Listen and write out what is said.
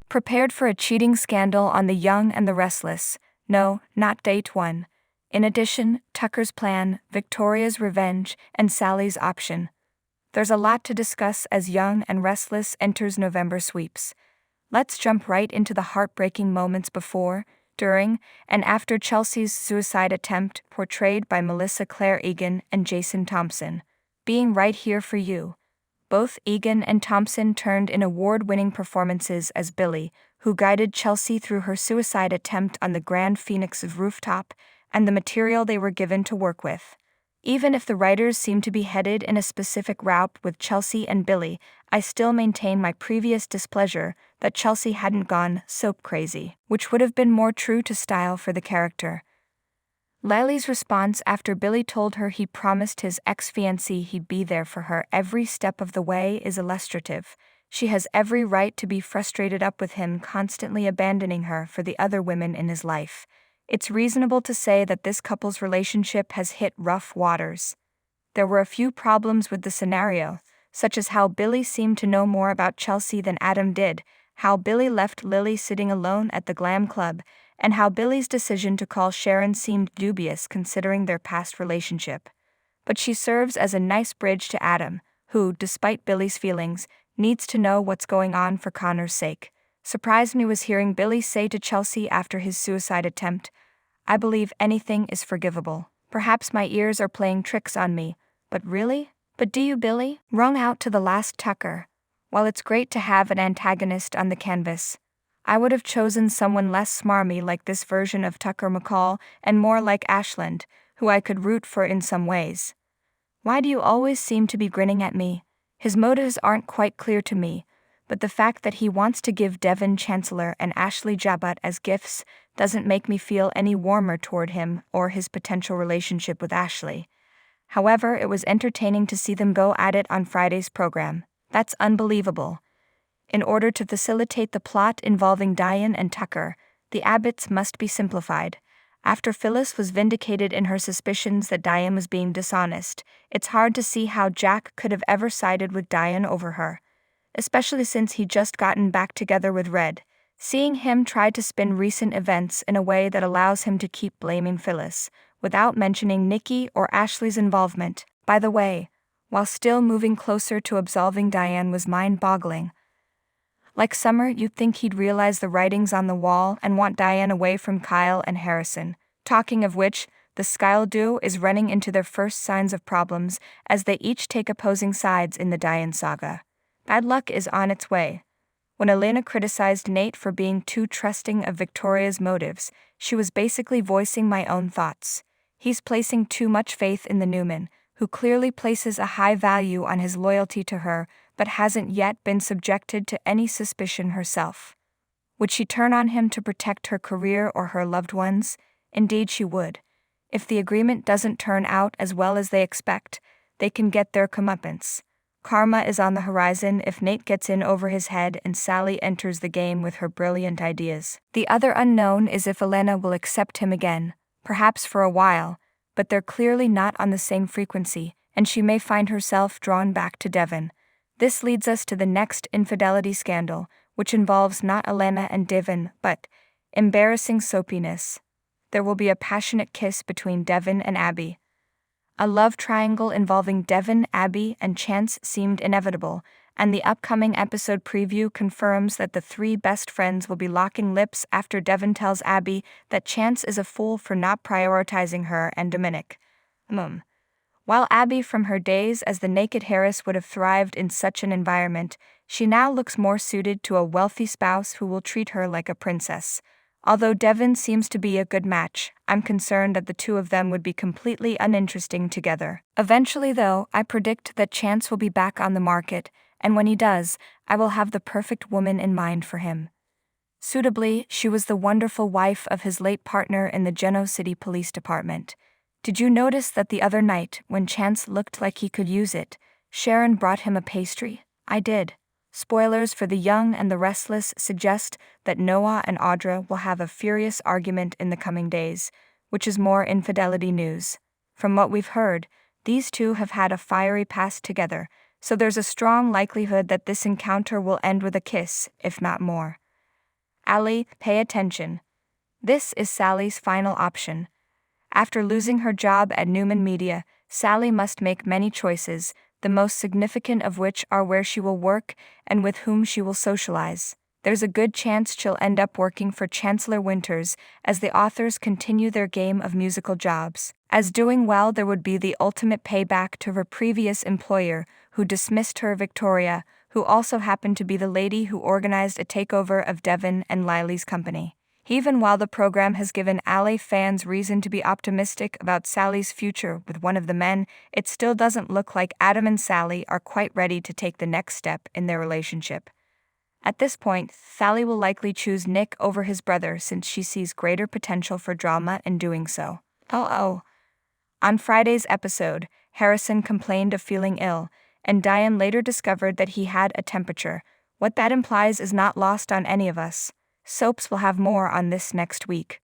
Prepared for a cheating scandal on The Young and the Restless. No, not date one. In addition, Tucker's plan, Victoria's revenge, and Sally's option. There's a lot to discuss as Young and Restless enters November sweeps. Let's jump right into the heartbreaking moments before, during, and after Chelsea's suicide attempt, portrayed by Melissa Claire Egan and Jason Thompson. Being right here for you. Both Egan and Thompson turned in award-winning performances as Billy, who guided Chelsea through her suicide attempt on the Grand Phoenix's rooftop, and the material they were given to work with. Even if the writers seemed to be headed in a specific route with Chelsea and Billy, I still maintain my previous displeasure that Chelsea hadn't gone soap crazy, which would have been more true to style for the character. Lily's response after Billy told her he promised his ex-fiancé he'd be there for her every step of the way is illustrative. She has every right to be frustrated up with him constantly abandoning her for the other women in his life. It's reasonable to say that this couple's relationship has hit rough waters. There were a few problems with the scenario, such as how Billy seemed to know more about Chelsea than Adam did, how Billy left Lily sitting alone at the glam club, and how Billy's decision to call Sharon seemed dubious considering their past relationship. But she serves as a nice bridge to Adam, who, despite Billy's feelings, needs to know what's going on for Connor's sake. Surprised me was hearing Billy say to Chelsea after his suicide attempt, "I believe anything is forgivable. Perhaps my ears are playing tricks on me, but really? But do you, Billy?" Wrung out to the last Tucker. While it's great to have an antagonist on the canvas, I would have chosen someone less smarmy like this version of Tucker McCall and more like Ashland, who I could root for in some ways. Why do you always seem to be grinning at me? His motives aren't quite clear to me, but the fact that he wants to give Devon Chancellor and Ashley Jabbat as gifts doesn't make me feel any warmer toward him or his potential relationship with Ashley. However, it was entertaining to see them go at it on Friday's program. That's unbelievable. In order to facilitate the plot involving Diane and Tucker, the Abbotts must be simplified. After Phyllis was vindicated in her suspicions that Diane was being dishonest, it's hard to see how Jack could have ever sided with Diane over her, especially since he'd just gotten back together with Red. Seeing him try to spin recent events in a way that allows him to keep blaming Phyllis, without mentioning Nikki or Ashley's involvement, by the way, while still moving closer to absolving Diane was mind-boggling. Like Summer, you'd think he'd realize the writings on the wall and want Diane away from Kyle and Harrison. Talking of which, the Skyle duo is running into their first signs of problems as they each take opposing sides in the Diane saga. Bad luck is on its way. When Elena criticized Nate for being too trusting of Victoria's motives, she was basically voicing my own thoughts. He's placing too much faith in the Newman, who clearly places a high value on his loyalty to her, but hasn't yet been subjected to any suspicion herself. Would she turn on him to protect her career or her loved ones? Indeed she would. If the agreement doesn't turn out as well as they expect, they can get their comeuppance. Karma is on the horizon if Nate gets in over his head and Sally enters the game with her brilliant ideas. The other unknown is if Elena will accept him again, perhaps for a while, but they're clearly not on the same frequency, and she may find herself drawn back to Devon. This leads us to the next infidelity scandal, which involves not Elena and Devon, but embarrassing soapiness. There will be a passionate kiss between Devon and Abby. A love triangle involving Devon, Abby, and Chance seemed inevitable, and the upcoming episode preview confirms that the three best friends will be locking lips after Devon tells Abby that Chance is a fool for not prioritizing her and Dominic. While Abby from her days as the naked Harris would have thrived in such an environment, she now looks more suited to a wealthy spouse who will treat her like a princess. Although Devon seems to be a good match, I'm concerned that the two of them would be completely uninteresting together. Eventually, though, I predict that Chance will be back on the market, and when he does, I will have the perfect woman in mind for him. Suitably, she was the wonderful wife of his late partner in the Geno City Police Department. Did you notice that the other night, when Chance looked like he could use it, Sharon brought him a pastry? I did. Spoilers for The Young and the Restless suggest that Noah and Audra will have a furious argument in the coming days, which is more infidelity news. From what we've heard, these two have had a fiery past together, so there's a strong likelihood that this encounter will end with a kiss, if not more. Allie, pay attention. This is Sally's final option. After losing her job at Newman Media, Sally must make many choices, the most significant of which are where she will work and with whom she will socialize. There's a good chance she'll end up working for Chancellor Winters as the authors continue their game of musical jobs. As doing well, there would be the ultimate payback to her previous employer, who dismissed her, Victoria, who also happened to be the lady who organized a takeover of Devon and Lily's company. Even while the program has given Allie fans reason to be optimistic about Sally's future with one of the men, it still doesn't look like Adam and Sally are quite ready to take the next step in their relationship. At this point, Sally will likely choose Nick over his brother since she sees greater potential for drama in doing so. On Friday's episode, Harrison complained of feeling ill, and Diane later discovered that he had a temperature. What that implies is not lost on any of us. Soaps will have more on this next week.